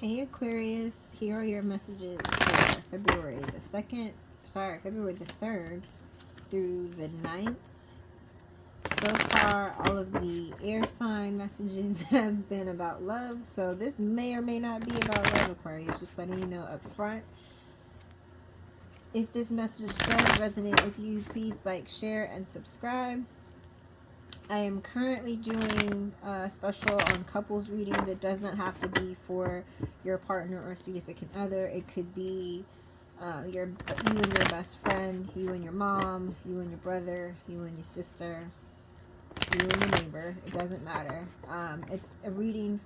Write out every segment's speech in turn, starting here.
Hey Aquarius, here are your messages for February the 2nd, February the 3rd through the 9th. So far, all of the air sign messages have been about love, so this may or may not be about love, Aquarius, just letting you know up front. If this message does resonate with you, please like, share, and subscribe. I am currently doing a special on couples readings. It does not have to be for your partner or significant other. It could be you and your best friend, you and your mom, you and your brother, you and your sister, you and your neighbor. It doesn't matter. It's a reading.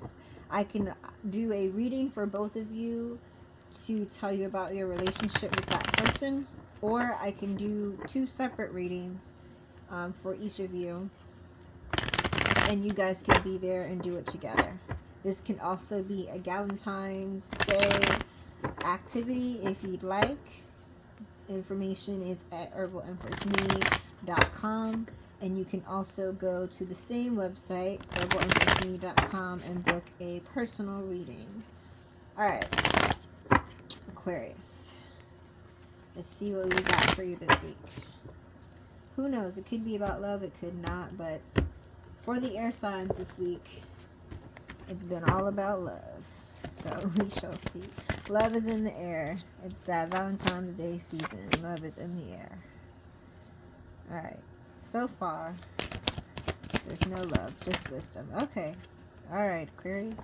I can do a reading for both of you to tell you about your relationship with that person, or I can do 2 separate readings for each of you. And you guys can be there and do it together. This can also be a Valentine's Day activity if you'd like. Information is at herbalempressnee.com, and you can also go to the same website, herbalempressnee.com, and book a personal reading. Alright, Aquarius. Let's see what we got for you this week. Who knows? It could be about love, it could not, but for the air signs this week, it's been all about love. So we shall see. Love is in the air. It's that Valentine's Day season. Love is in the air. Alright. So far, there's no love, just wisdom. Okay. Alright, Aquarius.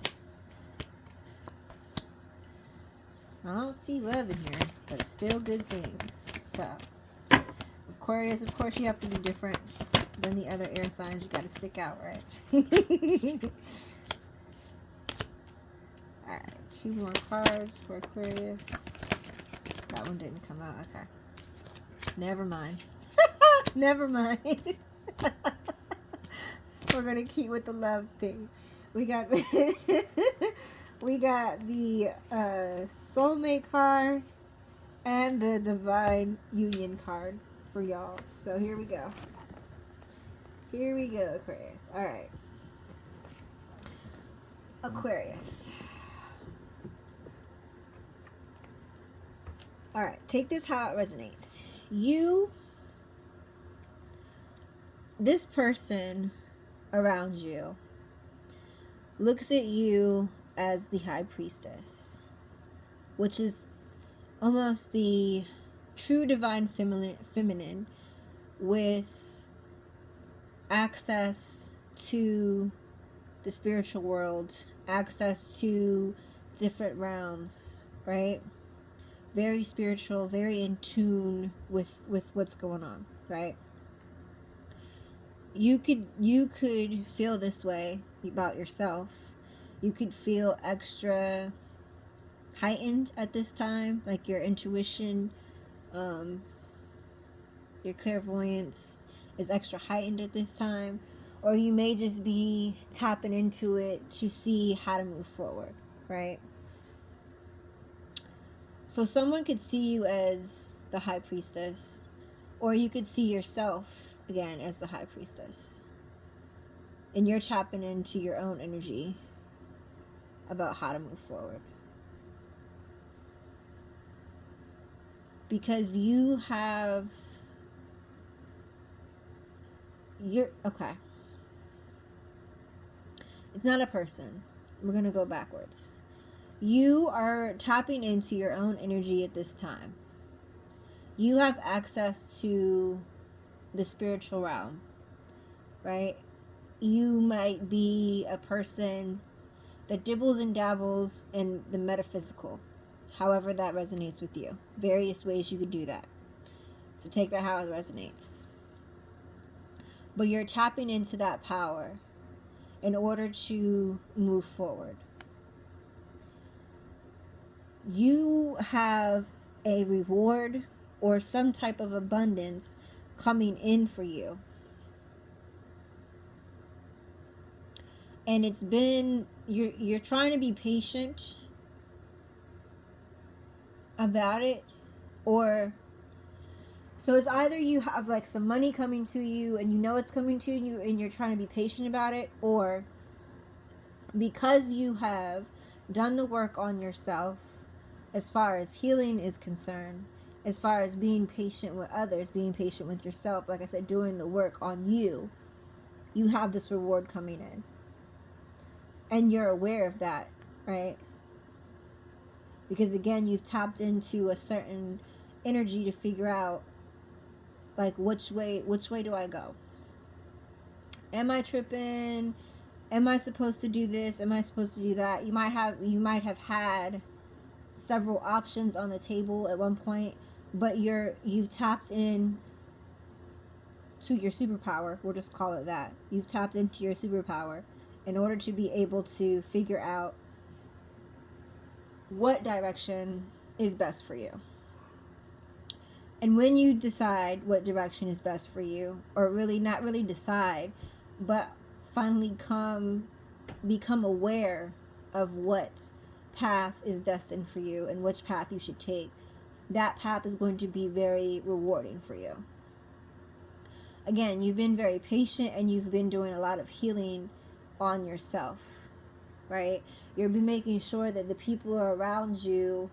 I don't see love in here, but still good things. So, Aquarius, of course you have to be different than the other air signs. You got to stick out, right? Alright, 2 more cards for Aquarius. That one didn't come out. Okay. Never mind. Never mind. We're going to keep with the love thing. We got we got the Soulmate card and the Divine Union card for y'all. So here we go. Here we go, Aquarius. Alright. Aquarius. Alright, take this how it resonates. This person around you looks at you as the High Priestess, which is almost the true divine feminine with access to the spiritual world, access to different realms, right? Very spiritual, very in tune with what's going on, right? You could feel this way about yourself. You could feel extra heightened at this time, like your intuition, your clairvoyance is extra heightened at this time, or you may just be tapping into it to see how to move forward, right? So someone could see you as the High Priestess, or you could see yourself again as the High Priestess, and you're tapping into your own energy about how to move forward, because okay. It's not a person. We're going to go backwards. You are tapping into your own energy at this time. You have access to the spiritual realm, right? You might be a person that dibbles and dabbles in the metaphysical, however that resonates with you. Various ways you could do that. So take that how it resonates. But you're tapping into that power in order to move forward. You have a reward or some type of abundance coming in for you. And it's been, you're trying to be patient about it, or so it's either you have like some money coming to you and you know it's coming to you and you're trying to be patient about it, or because you have done the work on yourself as far as healing is concerned, as far as being patient with others, being patient with yourself, like I said, doing the work on you, you have this reward coming in. And you're aware of that, right? Because again, you've tapped into a certain energy to figure out, like, which way do I go? Am I tripping? Am I supposed to do this? Am I supposed to do that? You might have had several options on the table at one point, but you've tapped in to your superpower. We'll just call it that. You've tapped into your superpower in order to be able to figure out what direction is best for you. And when you decide what direction is best for you, or really not really decide, but finally become aware of what path is destined for you and which path you should take, that path is going to be very rewarding for you. Again, you've been very patient and you've been doing a lot of healing on yourself, right? You've been making sure that the people around you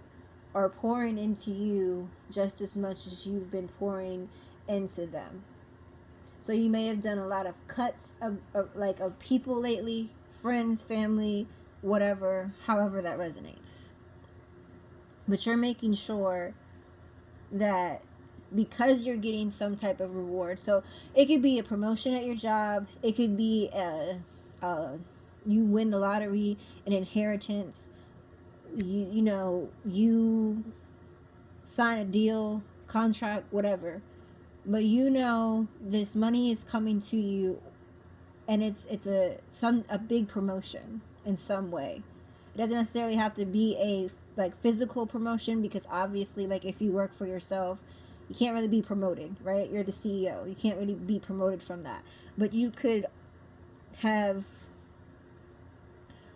are pouring into you just as much as you've been pouring into them. So you may have done a lot of cuts of people lately, friends, family, whatever, however that resonates. But you're making sure that because you're getting some type of reward, so it could be a promotion at your job, it could be you win the lottery, an inheritance, you sign a deal, contract, whatever, but this money is coming to you, and it's a big promotion in some way. It doesn't necessarily have to be a physical promotion, because obviously, like, if you work for yourself, you can't really be promoted, right? You're the CEO. You can't really be promoted from that. But you could have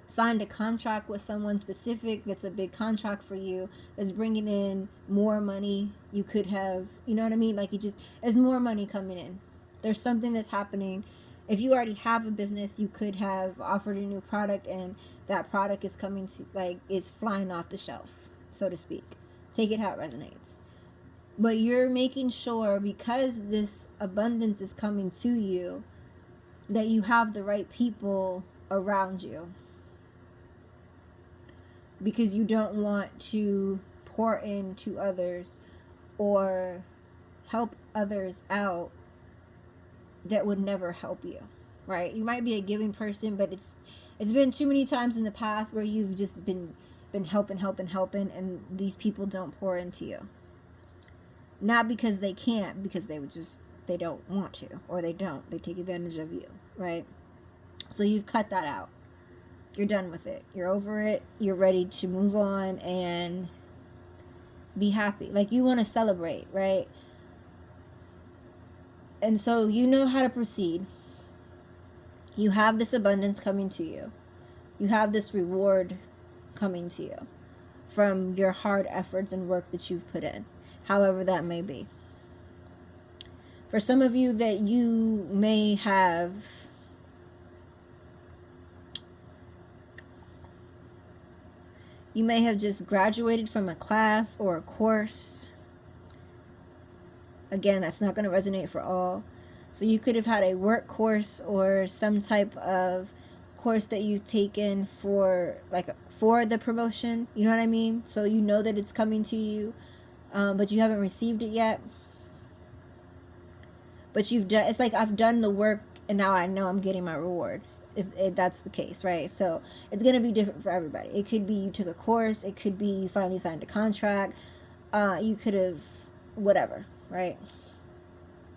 signed a contract with someone specific that's a big contract for you, that's bringing in more money. You could have, you know what I mean? Like, there's more money coming in. There's something that's happening. If you already have a business, you could have offered a new product, and that product is coming to, is flying off the shelf, so to speak. Take it how it resonates. But you're making sure, because this abundance is coming to you, that you have the right people around you. Because you don't want to pour into others or help others out that would never help you, right? You might be a giving person, but it's been too many times in the past where you've just been helping, and these people don't pour into you. Not because they can't, because they don't want to, or they take advantage of you, right? So you've cut that out. You're done with it. You're over it. You're ready to move on and be happy. Like, you want to celebrate, right? And so you know how to proceed. You have this abundance coming to you. You have this reward coming to you from your hard efforts and work that you've put in, however that may be. For some of you, that you may have just graduated from a class or a course. Again, that's not going to resonate for all. So you could have had a work course or some type of course that you've taken for the promotion. You know what I mean? So you know that it's coming to you, but you haven't received it yet. But it's like, I've done the work and now I know I'm getting my reward. If that's the case, right? So it's going to be different for everybody. It could be you took a course. It could be you finally signed a contract. You could have whatever, right?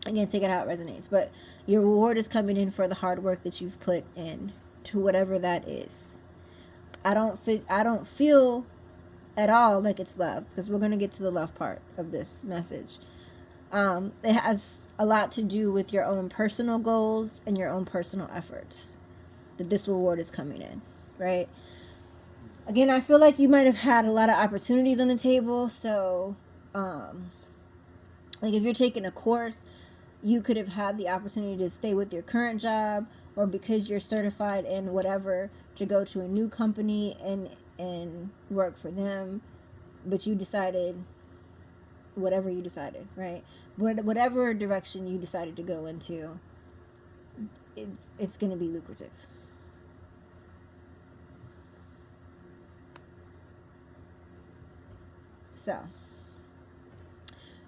Again, take it how it resonates. But your reward is coming in for the hard work that you've put in to whatever that is. I don't feel at all like it's love, because we're going to get to the love part of this message. It has a lot to do with your own personal goals and your own personal efforts, that this reward is coming in, right? Again, I feel like you might have had a lot of opportunities on the table. So, like, if you're taking a course, you could have had the opportunity to stay with your current job, or because you're certified in whatever, to go to a new company and and work for them, but you decided whatever you decided, right? Whatever direction you decided to go into, it's going to be lucrative. So,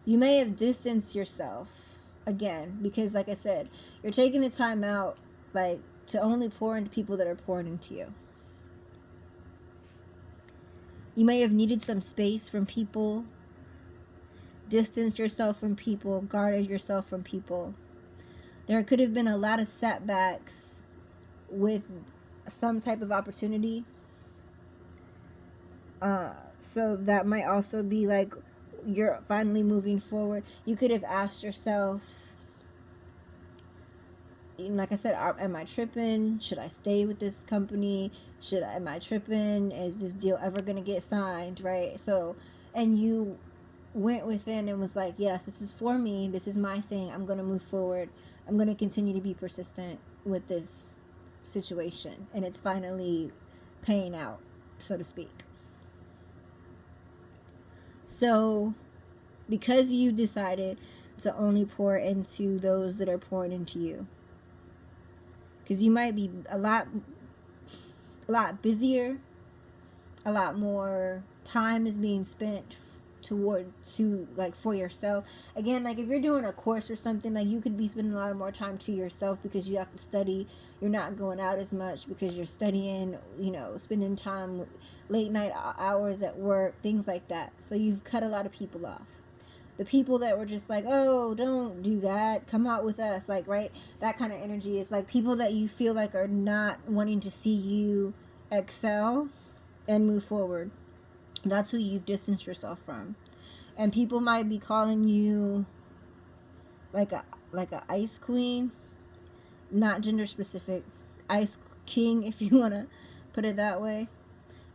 you may have distanced yourself again because, like I said, you're taking the time out, like, to only pour into people that are pouring into you. You may have needed some space from people, distanced yourself from people, guarded yourself from people. There could have been a lot of setbacks with some type of opportunity. So that might also be like you're finally moving forward. You could have asked yourself, like I said, am I tripping? Should I stay with this company? Am I tripping? Is this deal ever going to get signed, right? So, and you went within and was like, yes, this is for me. This is my thing. I'm going to move forward. I'm going to continue to be persistent with this situation. And it's finally paying out, so to speak. So, because you decided to only pour into those that are pouring into you, because you might be a lot busier, a lot more time is being spent for yourself. Again, like if you're doing a course or something, like you could be spending a lot more time to yourself because you have to study. You're not going out as much because you're studying, spending time late night hours at work, things like that. So you've cut a lot of people off. The people that were just like, oh, don't do that, come out with us, like, right, that kind of energy is like people that you feel like are not wanting to see you excel and move forward. That's who you've distanced yourself from. And people might be calling you like a ice queen, not gender specific, ice king, if you want to put it that way.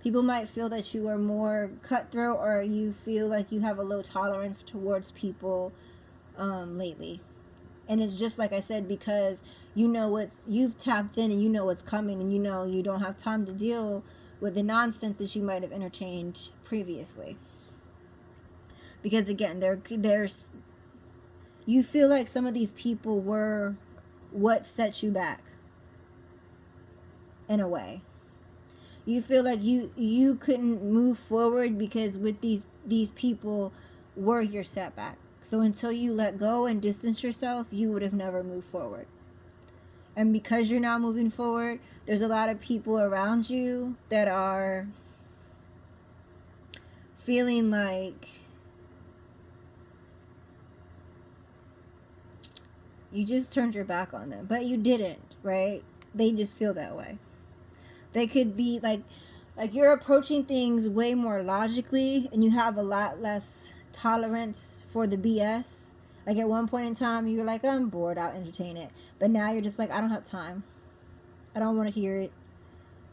People might feel that you are more cutthroat, or you feel like you have a low tolerance towards people lately. And it's just like I said, because you've tapped in and you know what's coming, and you don't have time to deal with the nonsense that you might have entertained previously. Because again, there's you feel like some of these people were what set you back in a way. You feel like you couldn't move forward because with these people were your setback. So until you let go and distance yourself, you would have never moved forward. And because you're now moving forward, there's a lot of people around you that are feeling like you just turned your back on them. But you didn't, right? They just feel that way. They could be like you're approaching things way more logically, and you have a lot less tolerance for the BS. Like at one point in time, you were like, I'm bored, I'll entertain it. But now you're just like, I don't have time. I don't want to hear it.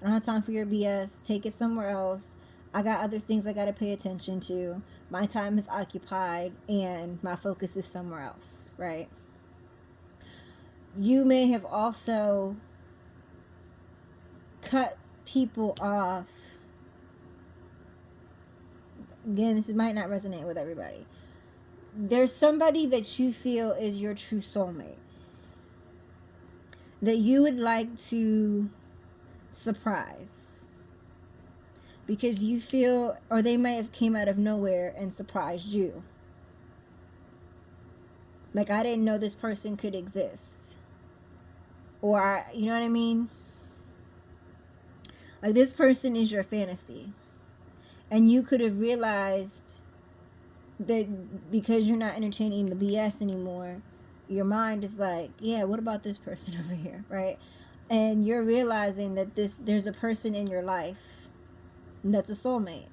I don't have time for your BS. Take it somewhere else. I got other things I got to pay attention to. My time is occupied and my focus is somewhere else, right? You may have also cut people off. Again, this might not resonate with everybody. There's somebody that you feel is your true soulmate, that you would like to surprise, because you feel, or they may have came out of nowhere and surprised you. Like, I didn't know this person could exist. Or, you know what I mean? Like, this person is your fantasy. And you could have realized that because you're not entertaining the BS anymore, your mind is like, yeah, what about this person over here, right? And you're realizing that there's a person in your life that's a soulmate.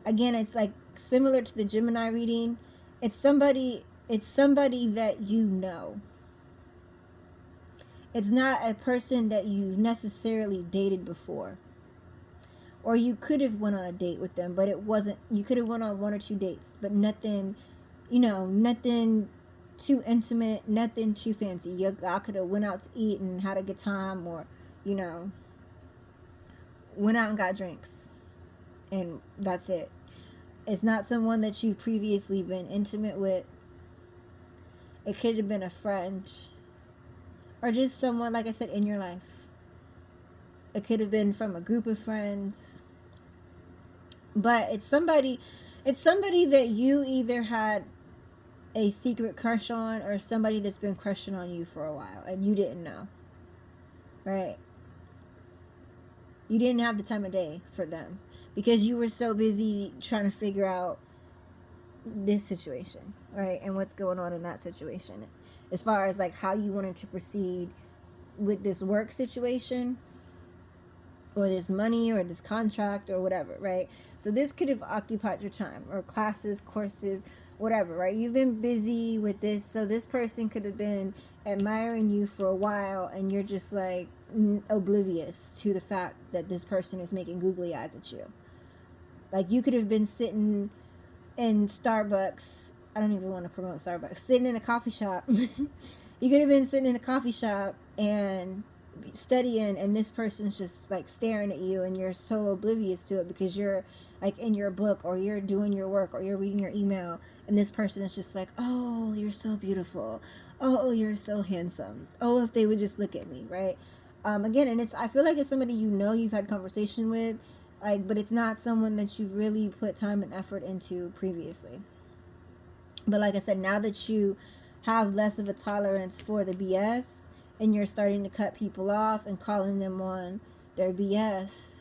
Again, it's like similar to the Gemini reading. It's somebody that you know. It's not a person that you've necessarily dated before. Or you could have went on a date with them, but it wasn't. You could have went on 1 or 2 dates, but nothing, nothing too intimate, nothing too fancy. Y'all could have went out to eat and had a good time, or, went out and got drinks, and that's it. It's not someone that you've previously been intimate with. It could have been a friend, or just someone, like I said, in your life. It could have been from a group of friends. But it's somebody that you either had a secret crush on, or somebody that's been crushing on you for a while and you didn't know. Right? You didn't have the time of day for them because you were so busy trying to figure out this situation, right? And what's going on in that situation, as far as like how you wanted to proceed with this work situation, or this money, or this contract, or whatever, right? So this could have occupied your time, or classes, courses, whatever, right? You've been busy with this, so this person could have been admiring you for a while, and you're just like oblivious to the fact that this person is making googly eyes at you. Like, you could have been sitting in Starbucks. I don't even want to promote Starbucks. Sitting in a coffee shop. You could have been sitting in a coffee shop and studying, and this person's just like staring at you, and you're so oblivious to it because you're like in your book, or you're doing your work, or you're reading your email, and this person is just like, oh, you're so beautiful, oh, you're so handsome, oh, if they would just look at me, right? Again, and I feel like it's somebody you've had conversation with, like, but it's not someone that you really put time and effort into previously. But like I said, now that you have less of a tolerance for the BS, and you're starting to cut people off and calling them on their BS,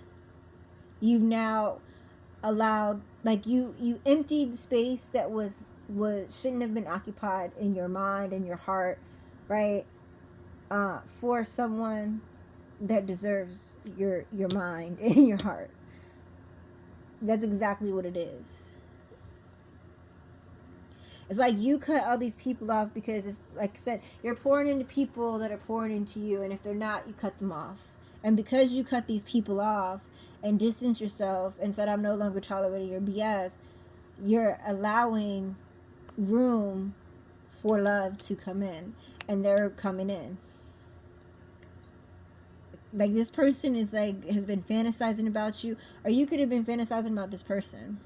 you've now allowed, like, you emptied the space that was shouldn't have been occupied in your mind and your heart, right? For someone that deserves your mind and your heart. That's exactly what it is. It's like you cut all these people off because, it's like I said, you're pouring into people that are pouring into you, and if they're not, you cut them off. And because you cut these people off and distance yourself and said, I'm no longer tolerating your BS, you're allowing room for love to come in, and they're coming in. Like, this person is like, has been fantasizing about you, or you could have been fantasizing about this person.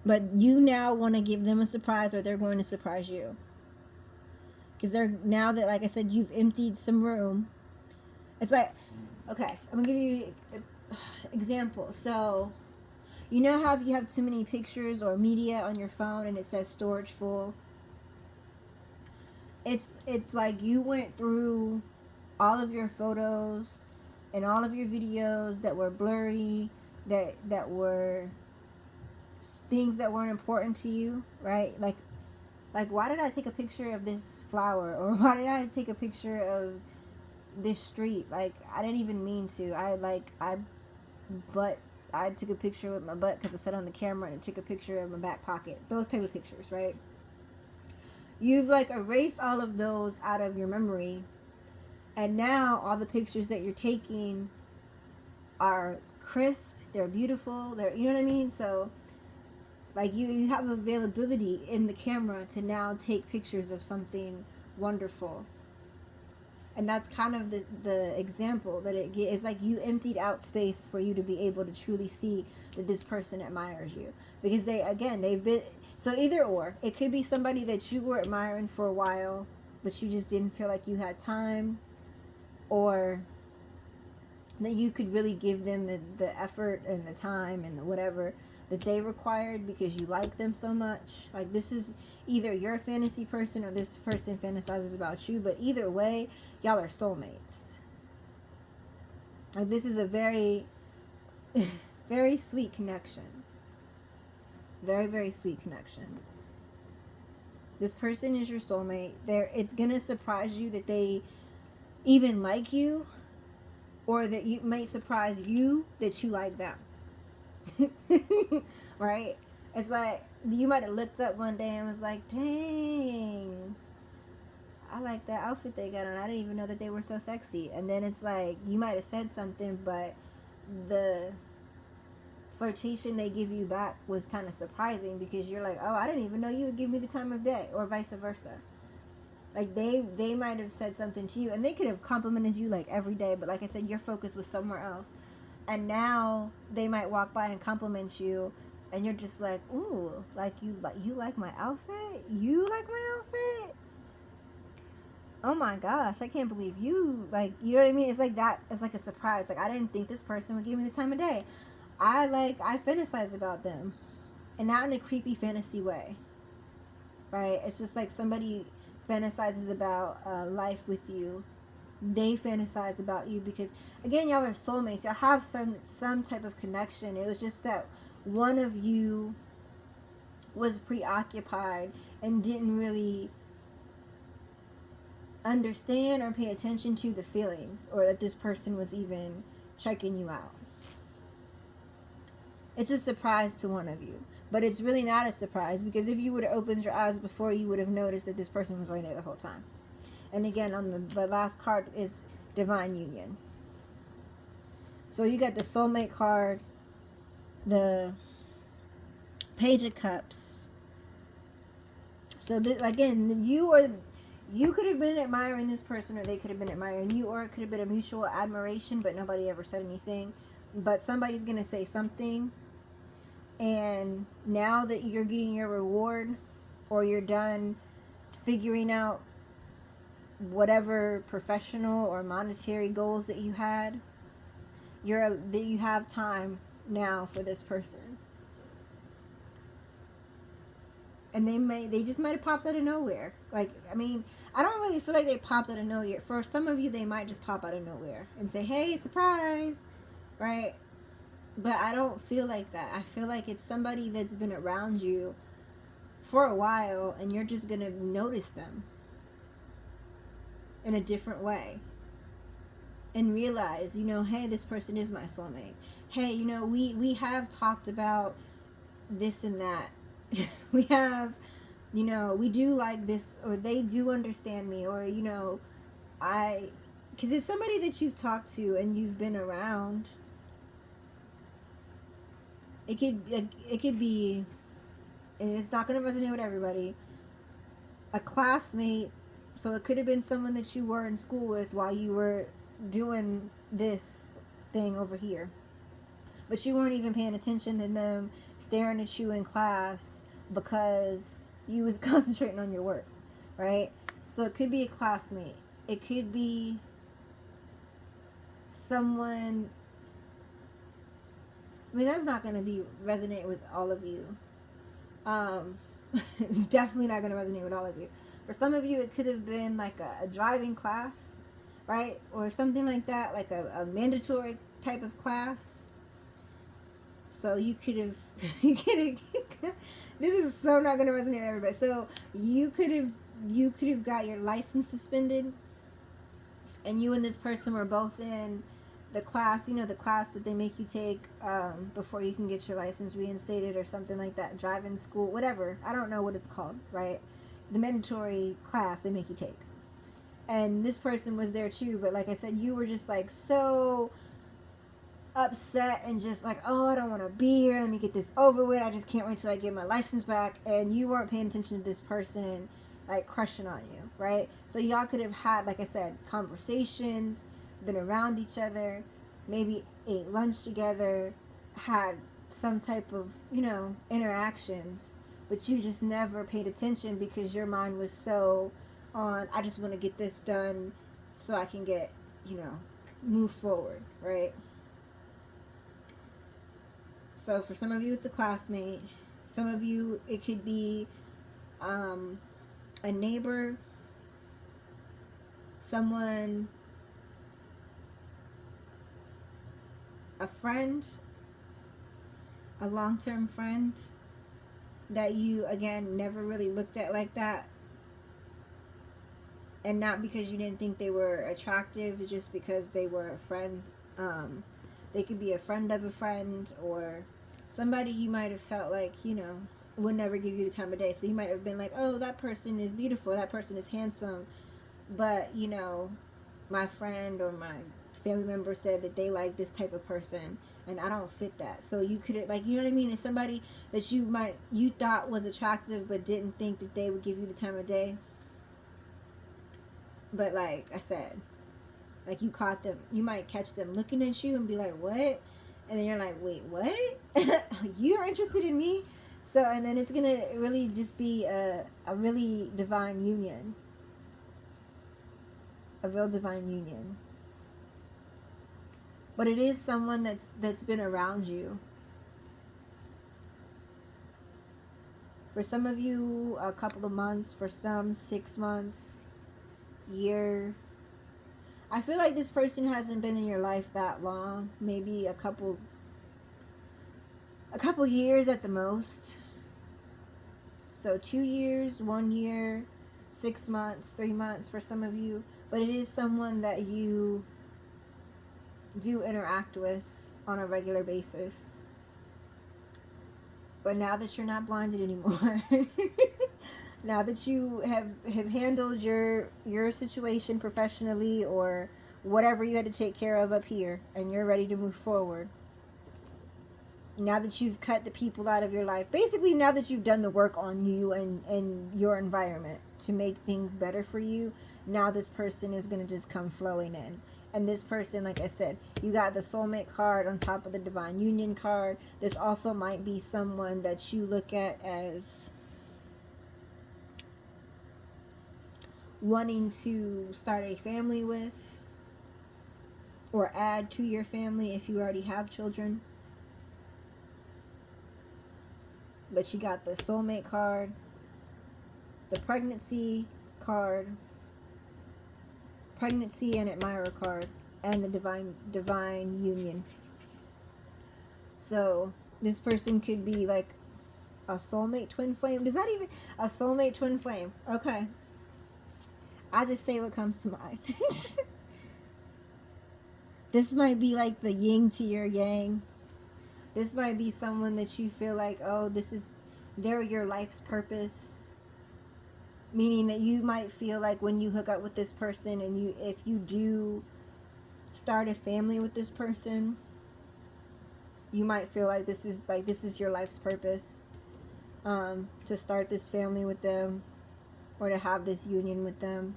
But you now want to give them a surprise, or they're going to surprise you. Because now that, like I said, you've emptied some room. It's like, okay, I'm going to give you an example. So, you know how if you have too many pictures or media on your phone and it says storage full? It's like you went through all of your photos and all of your videos that were blurry, that were things that weren't important to you, right? Like why did I take a picture of this flower, or why did I take a picture of this street? Like, I didn't even mean to. I took a picture with my butt because I sat on the camera and took a picture of my back pocket. Those type of pictures, right? You've like erased all of those out of your memory, and now all the pictures that you're taking are crisp, they're beautiful, you know what I mean? So like you have availability in the camera to now take pictures of something wonderful. And that's kind of the example that it gives. It's like you emptied out space for you to be able to truly see that this person admires you. Because they've been, so either or. It could be somebody that you were admiring for a while, but you just didn't feel like you had time. Or that you could really give them the effort and the time and the whatever that they required because you like them so much. Like, this is either you're a fantasy person or this person fantasizes about you, but either way, y'all are soulmates. Like, this is a very, very sweet connection. Very, very sweet connection. This person is your soulmate. It's gonna surprise you that they even like you, or that you might surprise you that you like them. Right? It's like you might have looked up one day and was like, dang, I like that outfit they got on. I didn't even know that they were so sexy. And then it's like you might have said something, but the flirtation they give you back was kind of surprising because you're like, oh, I didn't even know you would give me the time of day, or vice versa. Like they might have said something to you, and they could have complimented you like every day, but like I said, your focus was somewhere else. And now they might walk by and compliment you, and you're just like, ooh, like you like my outfit? You like my outfit? Oh my gosh, I can't believe you, like, you know what I mean? It's like that. It's like a surprise. Like, I didn't think this person would give me the time of day. I fantasize about them, and not in a creepy fantasy way, right? It's just like somebody fantasizes about life with you. They fantasize about you because, again, y'all are soulmates. Y'all have some type of connection. It was just that one of you was preoccupied and didn't really understand or pay attention to the feelings, or that this person was even checking you out. It's a surprise to one of you, but it's really not a surprise, because if you would have opened your eyes before, you would have noticed that this person was right there the whole time. And again, on the last card is Divine Union. So you got the Soulmate card, the Page of Cups. So again, you could have been admiring this person, or they could have been admiring you, or it could have been a mutual admiration, but nobody ever said anything. But somebody's going to say something, and now that you're getting your reward, or you're done figuring out whatever professional or monetary goals that you had, you have time now for this person. And they just might have popped out of nowhere. Like, I mean, I don't really feel like they popped out of nowhere. For some of you, they might just pop out of nowhere and say, hey, surprise, right? But I don't feel like that. I feel like it's somebody that's been around you for a while, and you're just going to notice them in a different way and realize, hey, this person is my soulmate. Hey, we have talked about this and that. We have, we do like this, or they do understand me, or, because it's somebody that you've talked to and you've been around. It could be, and it's not going to resonate with everybody, a classmate. So it could have been someone that you were in school with while you were doing this thing over here, but you weren't even paying attention to them staring at you in class because you was concentrating on your work, right? So it could be a classmate. It could be someone. I mean, that's not going to resonate with all of you. Definitely not going to resonate with all of you. For some of you, it could have been like a driving class, right? Or something like that, like a mandatory type of class. So you could have, this is so not going to resonate with everybody. So you could have got your license suspended, and you and this person were both in the class, the class that they make you take before you can get your license reinstated or something like that, driving school, whatever. I don't know what it's called, right? The mandatory class they make you take. And this person was there too, but like I said, you were just like so upset and just like, oh, I don't want to be here. Let me get this over with. I just can't wait till I get my license back. And you weren't paying attention to this person like crushing on you, right? So y'all could have had, like I said, conversations, been around each other, maybe ate lunch together, had some type of, interactions, but you just never paid attention because your mind was so on, I just want to get this done so I can get, move forward, right? So for some of you, it's a classmate. Some of you, it could be a neighbor, someone, a friend, a long-term friend that you, again, never really looked at like that. And not because you didn't think they were attractive, just because they were a friend. They could be a friend of a friend, or somebody you might have felt like, would never give you the time of day. So you might have been like, oh, that person is beautiful, that person is handsome, but, my friend or my family member said that they like this type of person, and I don't fit that. So you could have, like, you know what I mean? It's somebody that you thought was attractive, but didn't think that they would give you the time of day. But like I said, like you caught them, you might catch them looking at you and be like, what? And then you're like, wait, what? You're interested in me? So, and then it's gonna really just be a really divine union. A real divine union. But it is someone that's been around you. For some of you, a couple of months. For some, 6 months, year. I feel like this person hasn't been in your life that long. Maybe a couple years at the most. So 2 years, 1 year, 6 months, 3 months for some of you. But it is someone that you do interact with on a regular basis. But now that you're not blinded anymore, now that you have handled your situation professionally or whatever you had to take care of up here, and you're ready to move forward, now that you've cut the people out of your life, basically now that you've done the work on you and your environment to make things better for you, now this person is going to just come flowing in. And this person, like I said, you got the soulmate card on top of the divine union card. This also might be someone that you look at as wanting to start a family with or add to your family if you already have children. But you got the soulmate card, the pregnancy card, pregnancy and admirer card, and the divine union. So this person could be like a soulmate twin flame. Does that even a soulmate twin flame? Okay, I just say what comes to mind. This might be like the yin to your yang. This might be someone that you feel like, oh, they're your life's purpose. Meaning that you might feel like when you hook up with this person and if you do start a family with this person, you might feel like this is your life's purpose, to start this family with them or to have this union with them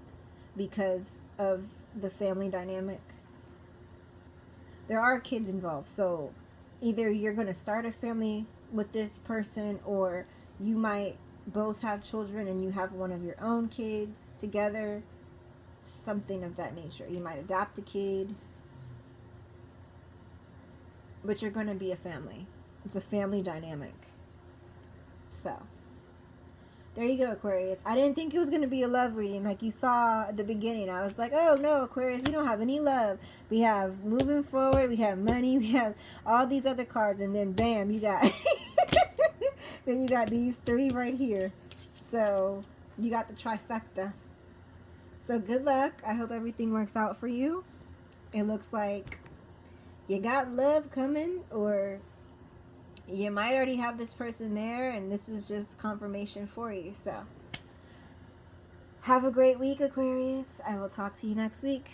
because of the family dynamic. There are kids involved, so either you're going to start a family with this person or you might both have children and you have one of your own kids together, something of that nature. You might adopt a kid, but you're going to be a family. It's a family dynamic. So there you go, Aquarius. I didn't think it was going to be a love reading like you saw at the beginning. I was like, oh no, Aquarius, we don't have any love. We have moving forward, we have money, we have all these other cards, and then bam, you got then you got these 3 right here. So you got the trifecta. So good luck. I hope everything works out for you. It looks like you got love coming, or you might already have this person there and this is just confirmation for you. So have a great week, Aquarius. I will talk to you next week.